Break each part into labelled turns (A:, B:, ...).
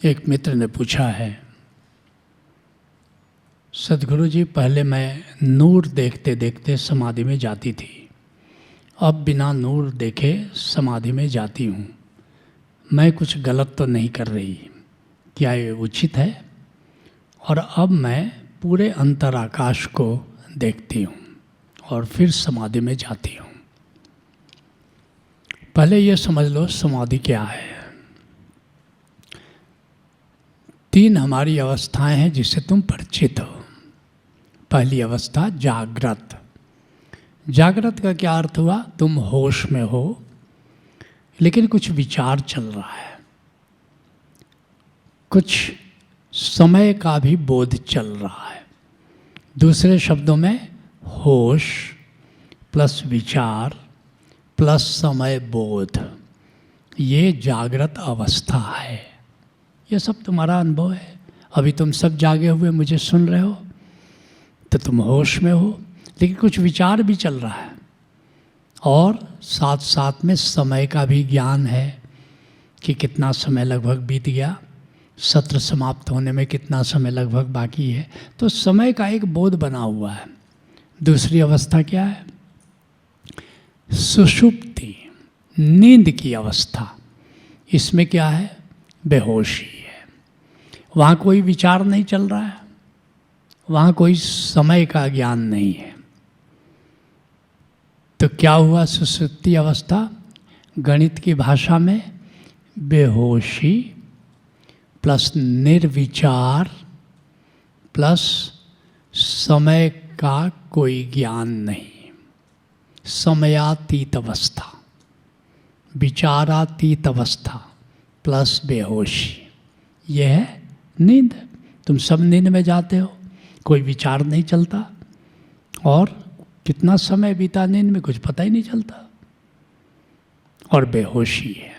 A: एक मित्र ने पूछा है, सदगुरु जी पहले मैं नूर देखते देखते समाधि में जाती थी, अब बिना नूर देखे समाधि में जाती हूँ। मैं कुछ गलत तो नहीं कर रही, क्या ये उचित है? और अब मैं पूरे अंतराकाश को देखती हूँ और फिर समाधि में जाती हूँ। पहले ये समझ लो समाधि क्या है। 3 हमारी अवस्थाएं हैं जिससे तुम परिचित हो। पहली अवस्था जागृत। जागृत का क्या अर्थ हुआ? तुम होश में हो लेकिन कुछ विचार चल रहा है, कुछ समय का भी बोध चल रहा है। दूसरे शब्दों में होश प्लस विचार प्लस समय बोध, ये जागृत अवस्था है। ये सब तुम्हारा अनुभव है। अभी तुम सब जागे हुए मुझे सुन रहे हो तो तुम होश में हो, लेकिन कुछ विचार भी चल रहा है और साथ साथ में समय का भी ज्ञान है कि कितना समय लगभग बीत गया, सत्र समाप्त होने में कितना समय लगभग बाकी है। तो समय का एक बोध बना हुआ है। दूसरी अवस्था क्या है? सुषुप्ति, नींद की अवस्था। इसमें क्या है? बेहोशी है। वहाँ कोई विचार नहीं चल रहा है, वहाँ कोई समय का ज्ञान नहीं है। तो क्या हुआ? सुषुप्ति अवस्था, गणित की भाषा में बेहोशी प्लस निर्विचार प्लस समय का कोई ज्ञान नहीं, समयातीत अवस्था, विचारातीत अवस्था प्लस बेहोशी, यह है नींद। तुम सब नींद में जाते हो, कोई विचार नहीं चलता और कितना समय बीता नींद में कुछ पता ही नहीं चलता और बेहोशी है।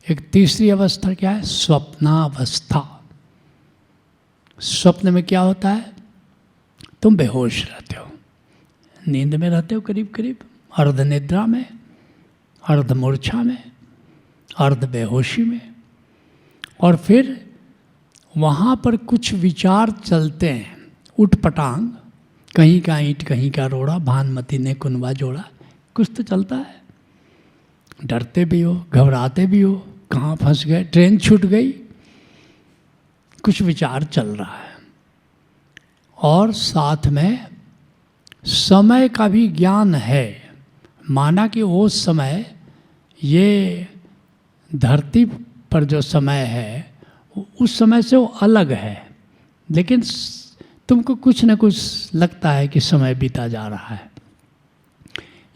A: एक तीसरी अवस्था क्या है? स्वप्नावस्था। स्वप्न में क्या होता है? तुम बेहोश रहते हो, नींद में रहते हो, करीब करीब अर्ध निद्रा में, अर्ध मूर्छा में, अर्ध बेहोशी में। और फिर वहाँ पर कुछ विचार चलते हैं, उठपटांग, कहीं का ईंट कहीं का रोड़ा, भानुमति ने कुनबा जोड़ा, कुछ तो चलता है। डरते भी हो, घबराते भी हो, कहाँ फंस गए, ट्रेन छूट गई, कुछ विचार चल रहा है। और साथ में समय का भी ज्ञान है। माना कि वो समय, ये धरती पर जो समय है उस समय से वो अलग है, लेकिन तुमको कुछ न कुछ लगता है कि समय बीता जा रहा है।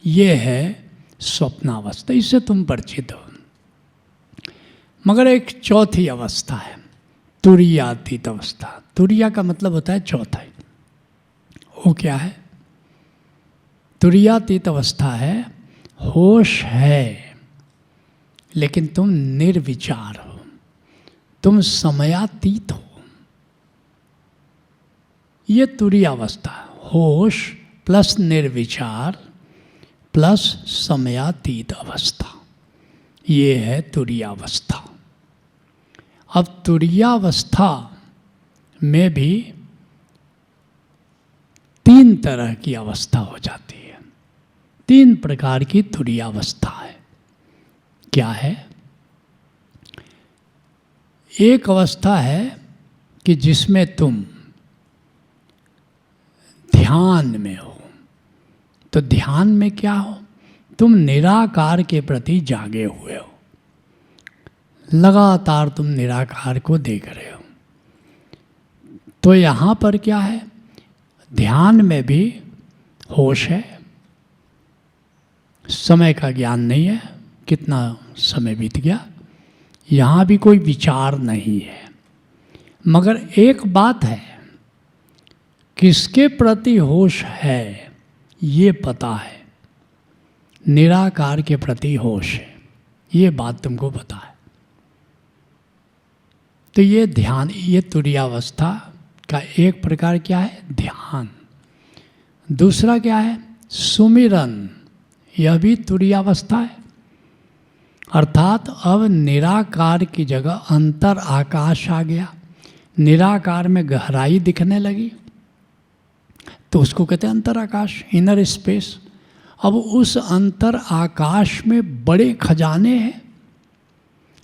A: ये है स्वप्नावस्था, इससे तुम परिचित हो। मगर एक चौथी अवस्था है, तुरीयातीत अवस्था। तुरीया का मतलब होता है चौथा। वो क्या है? तुरीयातीत अवस्था है, होश है लेकिन तुम निर्विचार हो, तुम समयातीत हो। ये तुरीयावस्था, होश प्लस निर्विचार प्लस समयातीत अवस्था, ये है तुरीयावस्था। अब तुरीयावस्था में भी 3 तरह की अवस्था हो जाती है। 3 प्रकार की तुरीयावस्था है। क्या है? एक अवस्था है कि जिसमें तुम ध्यान में हो। तो ध्यान में क्या हो? तुम निराकार के प्रति जागे हुए हो, लगातार तुम निराकार को देख रहे हो। तो यहाँ पर क्या है? ध्यान में भी होश है, समय का ज्ञान नहीं है, कितना समय बीत गया, यहाँ भी कोई विचार नहीं है। मगर एक बात है, किसके प्रति होश है ये पता है, निराकार के प्रति होश है, ये बात तुमको पता है। तो ये ध्यान, ये तुरीयावस्था का एक प्रकार क्या है? ध्यान। दूसरा क्या है? सुमिरन, यह भी तुरीयावस्था है। अर्थात अब निराकार की जगह अंतर आकाश आ गया, निराकार में गहराई दिखने लगी, तो उसको कहते हैं अंतर आकाश, इनर स्पेस। अब उस अंतर आकाश में बड़े खजाने हैं,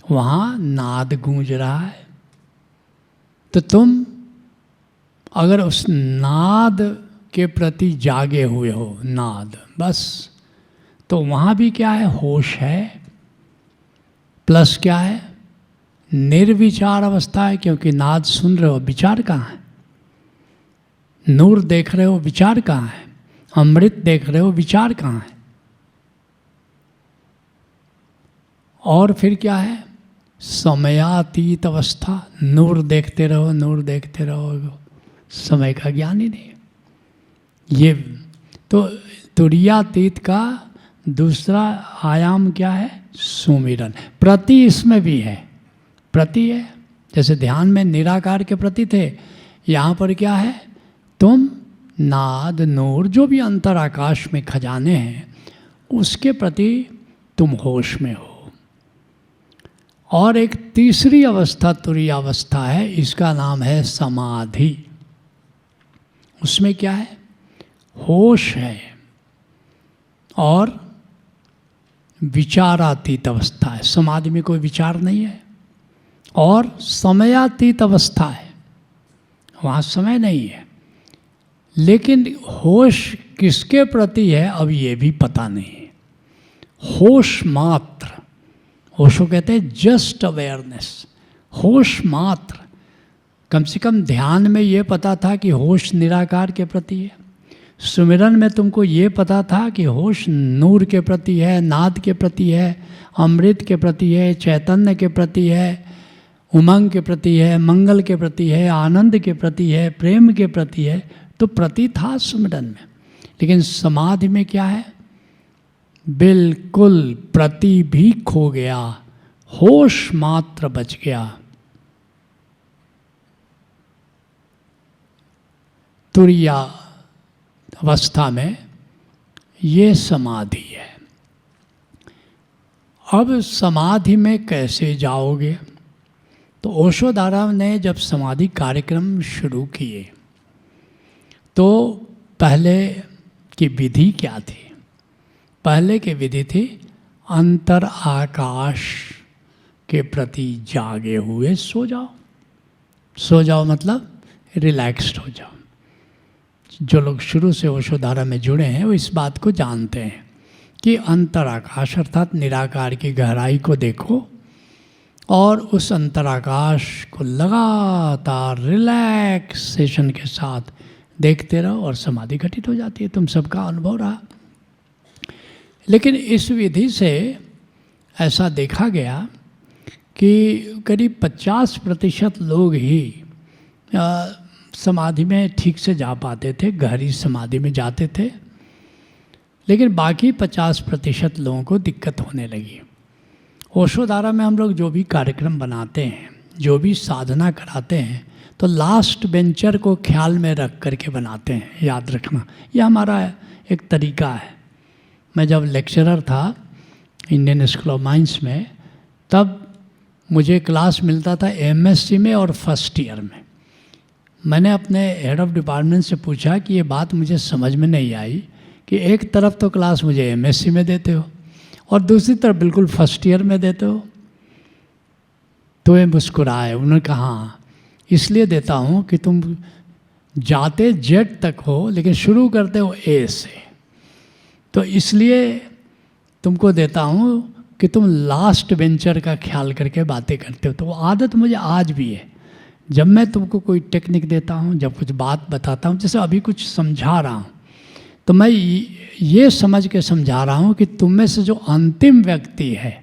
A: वहाँ नाद गूंज रहा है। तो तुम अगर उस नाद के प्रति जागे हुए हो, नाद बस, तो वहाँ भी क्या है, होश है, प्लस क्या है, निर्विचार अवस्था है, क्योंकि नाद सुन रहे हो, विचार कहाँ है? नूर देख रहे हो, विचार कहाँ है? अमृत देख रहे हो, विचार कहाँ है? और फिर क्या है, समयातीत अवस्था, नूर देखते रहो, नूर देखते रहो, समय का ज्ञान ही नहीं। ये तो तुरीयातीत का दूसरा आयाम क्या है, सुमिरन। प्रति इसमें भी है, प्रति है, जैसे ध्यान में निराकार के प्रति थे, यहाँ पर क्या है, तुम नाद नूर जो भी अंतर आकाश में खजाने हैं उसके प्रति तुम होश में हो। और एक तीसरी अवस्था तुरीय अवस्था है, इसका नाम है समाधि। उसमें क्या है, होश है और विचारातीत अवस्था है। समाधि में कोई विचार नहीं है। और समयातीत अवस्था है, वहाँ समय नहीं है, लेकिन होश किसके प्रति है अब ये भी पता नहीं है। होश मात्र, होश को कहते हैं जस्ट अवेयरनेस, होश मात्र। कम से कम ध्यान में ये पता था कि होश निराकार के प्रति है, सुमिरन में तुमको ये पता था कि होश नूर के प्रति है, नाद के प्रति है, अमृत के प्रति है, चैतन्य के प्रति है, उमंग के प्रति है, मंगल के प्रति है, आनंद के प्रति है, प्रेम के प्रति है। तो प्रति था सुमिरन में। लेकिन समाधि में क्या है, बिल्कुल प्रति भी खो गया, होश मात्र बच गया। तुरीया अवस्था में ये समाधि है। अब समाधि में कैसे जाओगे? तो ओशो दारा ने जब समाधि कार्यक्रम शुरू किए तो पहले की विधि क्या थी? पहले की विधि थी अंतर आकाश के प्रति जागे हुए सो जाओ। सो जाओ मतलब रिलैक्स्ड हो जाओ। जो लोग शुरू से ओशो धारा में जुड़े हैं वो इस बात को जानते हैं कि अंतर आकाश अर्थात निराकार की गहराई को देखो और उस अंतर आकाश को लगातार रिलैक्सेशन के साथ देखते रहो और समाधि घटित हो जाती है। तुम सबका अनुभव रहा। लेकिन इस विधि से ऐसा देखा गया कि करीब 50% लोग ही समाधि में ठीक से जा पाते थे, गहरी समाधि में जाते थे, लेकिन बाकी 50% लोगों को दिक्कत होने लगी। ओशो धारा में हम लोग जो भी कार्यक्रम बनाते हैं, जो भी साधना कराते हैं, तो लास्ट बेंचर को ख्याल में रख करके बनाते हैं, याद रखना। यह हमारा एक तरीका है। मैं जब लेक्चरर था इंडियन स्कूल ऑफ माइंस में, तब मुझे क्लास मिलता था एमएससी में और फर्स्ट ईयर में। मैंने अपने हेड ऑफ डिपार्टमेंट से पूछा कि ये बात मुझे समझ में नहीं आई कि एक तरफ तो क्लास मुझे एमएससी में देते हो और दूसरी तरफ बिल्कुल फर्स्ट ईयर में देते हो। तो ये मुस्कुराए। उन्होंने कहा हाँ, इसलिए देता हूँ कि तुम जाते जेड तक हो लेकिन शुरू करते हो ए से, तो इसलिए तुमको देता हूँ कि तुम लास्ट बेंचर का ख्याल करके बातें करते हो। तो वो आदत मुझे आज भी है। जब मैं तुमको कोई टेक्निक देता हूँ, जब कुछ बात बताता हूँ, जैसे अभी कुछ समझा रहा हूँ, तो मैं ये समझ के समझा रहा हूँ कि तुम में से जो अंतिम व्यक्ति है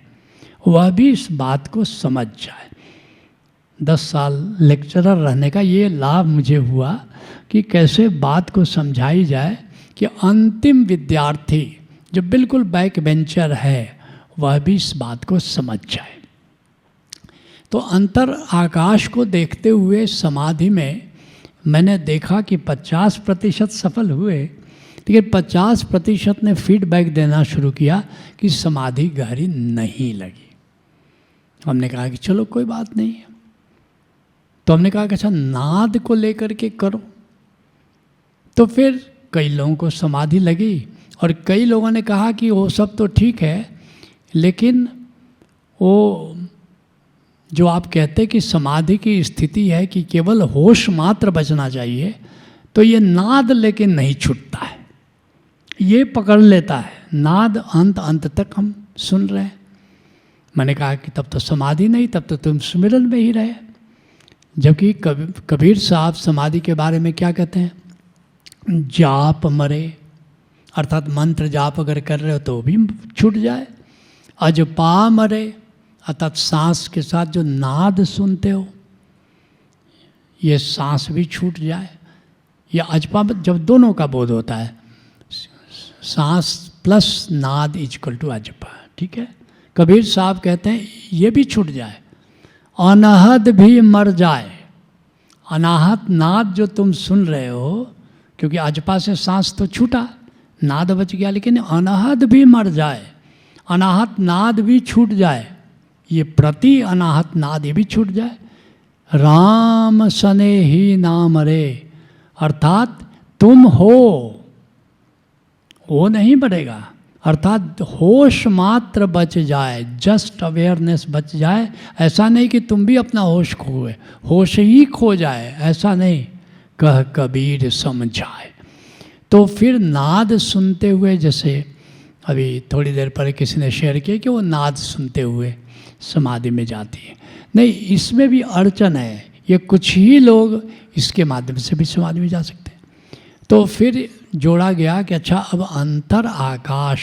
A: वह भी इस बात को समझ जाए। 10 साल लेक्चरर रहने का ये लाभ मुझे हुआ कि कैसे बात को समझाई जाए कि अंतिम विद्यार्थी जो बिल्कुल बैक बेंचर है वह भी इस बात को समझ जाए। तो अंतर आकाश को देखते हुए समाधि में मैंने देखा कि 50% सफल हुए, लेकिन 50% ने फीडबैक देना शुरू किया कि समाधि गहरी नहीं लगी। हमने कहा कि चलो कोई बात नहीं है। तो हमने कहा कि अच्छा नाद को लेकर के करो। तो फिर कई लोगों को समाधि लगी और कई लोगों ने कहा कि वो सब तो ठीक है, लेकिन वो जो आप कहते कि समाधि की स्थिति है कि केवल होश मात्र बचना चाहिए, तो ये नाद लेकिन नहीं छूटता है, ये पकड़ लेता है नाद, अंत तक हम सुन रहे हैं। मैंने कहा कि तब तो समाधि नहीं, तब तो तुम सुमिरन में ही रहे। जबकि कबीर साहब समाधि के बारे में क्या कहते हैं, जाप मरे, अर्थात मंत्र जाप अगर कर रहे हो तो भी छूट जाए। अजपा मरे, अर्थात सांस के साथ जो नाद सुनते हो ये सांस भी छूट जाए। या अजपा जब दोनों का बोध होता है, सांस प्लस नाद इक्वल टू अजपा, ठीक है। कबीर साहब कहते हैं ये भी छूट जाए, अनाहत भी मर जाए। अनाहत नाद जो तुम सुन रहे हो, क्योंकि अजपा से सांस तो छूटा, नाद बच गया, लेकिन अनाहत भी मर जाए, अनाहत नाद भी छूट जाए, ये प्रति अनाहत नाद ये भी छूट जाए। राम सने ही नाम रे, अर्थात तुम हो, वो नहीं बढ़ेगा, अर्थात होश मात्र बच जाए, जस्ट अवेयरनेस बच जाए। ऐसा नहीं कि तुम भी अपना होश खोए, होश ही खो जाए, ऐसा नहीं, कह कबीर समझाए। तो फिर नाद सुनते हुए, जैसे अभी थोड़ी देर पहले किसी ने शेयर किया कि वो नाद सुनते हुए समाधि में जाती है, नहीं, इसमें भी अड़चन है, ये कुछ ही लोग इसके माध्यम से भी समाधि में जा सकते हैं। तो फिर जोड़ा गया कि अच्छा अब अंतर आकाश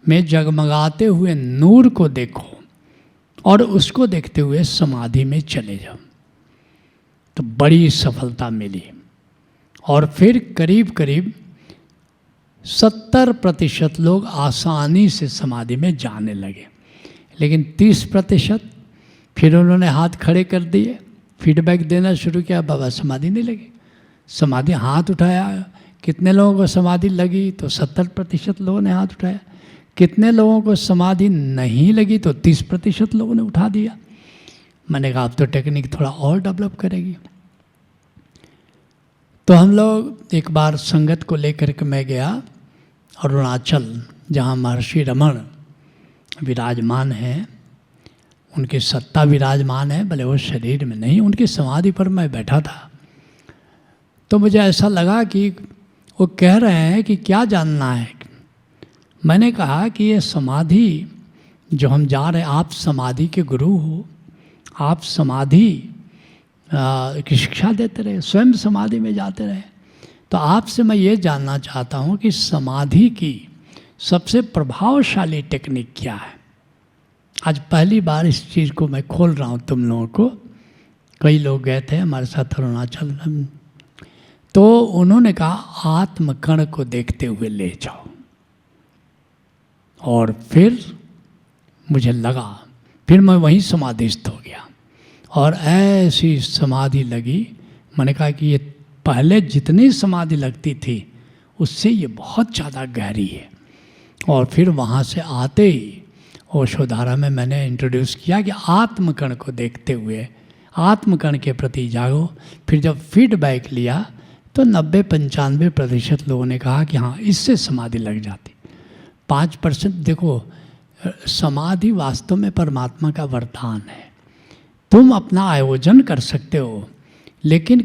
A: में जगमगाते हुए नूर को देखो और उसको देखते हुए समाधि में चले जाओ। तो बड़ी सफलता मिली और फिर करीब करीब 70% लोग आसानी से समाधि में जाने लगे, लेकिन 30% फिर उन्होंने हाथ खड़े कर दिए, फीडबैक देना शुरू किया, बाबा समाधि नहीं लगी। समाधि, हाथ उठाया, कितने लोगों को समाधि लगी, तो 70% लोगों ने हाथ उठाया। कितने लोगों को समाधि नहीं लगी, तो 30% लोगों ने उठा दिया। मैंने कहा अब तो टेक्निक थोड़ा और डेवलप करेगी। तो हम लोग एक बार संगत को लेकर के मैं गया अरुणाचल, जहाँ महर्षि रमण विराजमान हैं, उनकी सत्ता विराजमान है, भले वो शरीर में नहीं, उनकी समाधि पर मैं बैठा था। तो मुझे ऐसा लगा कि वो कह रहे हैं कि क्या जानना है। मैंने कहा कि ये समाधि जो हम जा रहे हैं, आप समाधि के गुरु हो, आप समाधि की शिक्षा देते रहे, स्वयं समाधि में जाते रहे, तो आपसे मैं ये जानना चाहता हूँ कि समाधि की सबसे प्रभावशाली टेक्निक क्या है। आज पहली बार इस चीज़ को मैं खोल रहा हूँ तुम लोगों को। कई लोग गए थे हमारे साथ अरुणाचल, तो उन्होंने कहा आत्मकण को देखते हुए ले जाओ। और फिर मुझे लगा, फिर मैं वहीं समाधिस्थ हो गया और ऐसी समाधि लगी। मैंने कहा कि ये पहले जितनी समाधि लगती थी उससे ये बहुत ज़्यादा गहरी है। और फिर वहाँ से आते ही ओशोधारा में मैंने इंट्रोड्यूस किया कि आत्मकण को देखते हुए आत्मकण के प्रति जागो। फिर जब फीडबैक लिया तो 90-95% लोगों ने कहा कि हाँ, इससे समाधि लग जाती। 5% देखो, समाधि वास्तव में परमात्मा का वरदान है। तुम अपना आयोजन कर सकते हो, लेकिन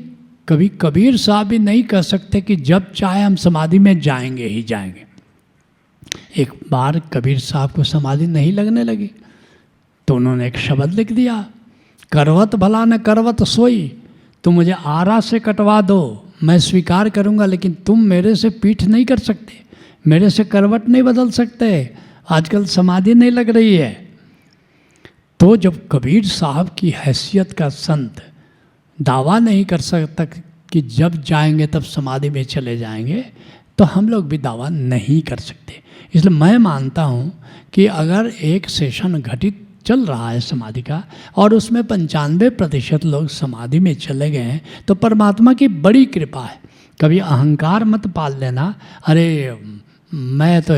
A: कभी कबीर साहब भी नहीं कह सकते कि जब चाहे हम समाधि में जाएंगे ही जाएंगे। एक बार कबीर साहब को समाधि नहीं लगने लगी तो उन्होंने एक शब्द लिख दिया, करवत भला न करवत सोई, तुम मुझे आरा से कटवा दो, मैं स्वीकार करूंगा, लेकिन तुम मेरे से पीठ नहीं कर सकते, मेरे से करवट नहीं बदल सकते, आजकल समाधि नहीं लग रही है। तो जब कबीर साहब की हैसियत का संत दावा नहीं कर सकता कि जब जाएंगे तब समाधि में चले जाएंगे, तो हम लोग भी दावा नहीं कर सकते। इसलिए मैं मानता हूँ कि अगर एक सेशन घटित चल रहा है समाधि का और उसमें 95% लोग समाधि में चले गए हैं, तो परमात्मा की बड़ी कृपा है। कभी अहंकार मत पाल लेना, अरे मैं तो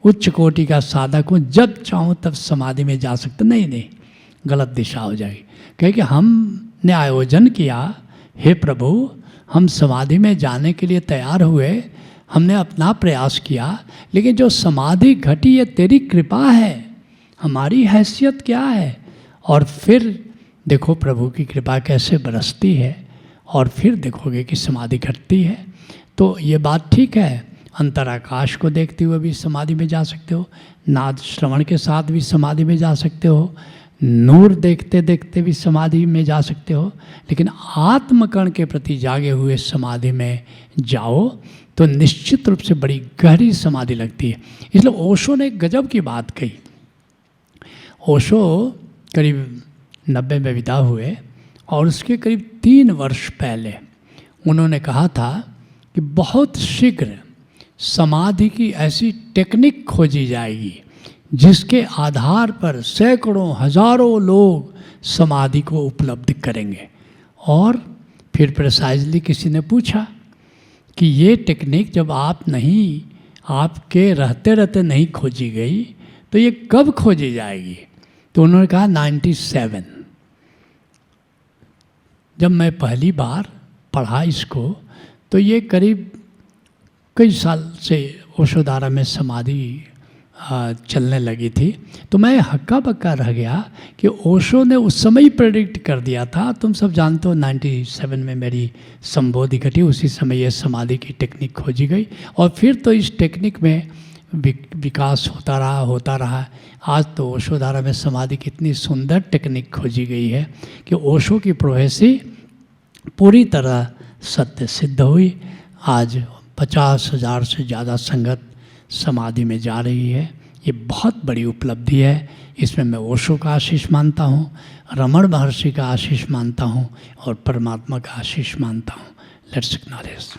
A: उच्च कोटि का साधक हूँ, जब चाहूँ तब समाधि में जा सकता। नहीं, गलत दिशा हो जाएगी। क्योंकि हमने आयोजन किया, हे प्रभु हम समाधि में जाने के लिए तैयार हुए, हमने अपना प्रयास किया, लेकिन जो समाधि घटी ये तेरी कृपा है, हमारी हैसियत क्या है। और फिर देखो प्रभु की कृपा कैसे बरसती है, और फिर देखोगे कि समाधि घटती है। तो ये बात ठीक है, अंतराकाश को देखते हुए भी समाधि में जा सकते हो, नाद श्रवण के साथ भी समाधि में जा सकते हो, नूर देखते देखते भी समाधि में जा सकते हो, लेकिन आत्मकण के प्रति जागे हुए समाधि में जाओ तो निश्चित रूप से बड़ी गहरी समाधि लगती है। इसलिए ओशो ने एक गजब की बात कही। ओशो करीब 90 में विदा हुए, और उसके करीब 3 वर्ष पहले उन्होंने कहा था कि बहुत शीघ्र समाधि की ऐसी टेक्निक खोजी जाएगी जिसके आधार पर सैकड़ों हजारों लोग समाधि को उपलब्ध करेंगे। और फिर प्रिसाइजली किसी ने पूछा कि ये टेक्निक जब आपके रहते रहते नहीं खोजी गई तो ये कब खोजी जाएगी। तो उन्होंने कहा 97। जब मैं पहली बार पढ़ा इसको तो ये करीब कई साल से ओशोधारा में समाधि चलने लगी थी, तो मैं हक्का बक्का रह गया कि ओशो ने उस समय ही प्रेडिक्ट कर दिया था। तुम सब जानते हो 97 में मेरी संबोधि घटी, उसी समय ये समाधि की टेक्निक खोजी गई, और फिर तो इस टेक्निक में विकास होता रहा। आज तो ओशोधारा में समाधि की इतनी सुंदर टेक्निक खोजी गई है कि ओशो की प्रोफेसी पूरी तरह सत्य सिद्ध हुई। आज 50,000 से ज़्यादा संगत समाधि में जा रही है। ये बहुत बड़ी उपलब्धि है। इसमें मैं ओशो का आशीष मानता हूँ, रमण महर्षि का आशीष मानता हूँ, और परमात्मा का आशीष मानता हूँ। Let's acknowledge.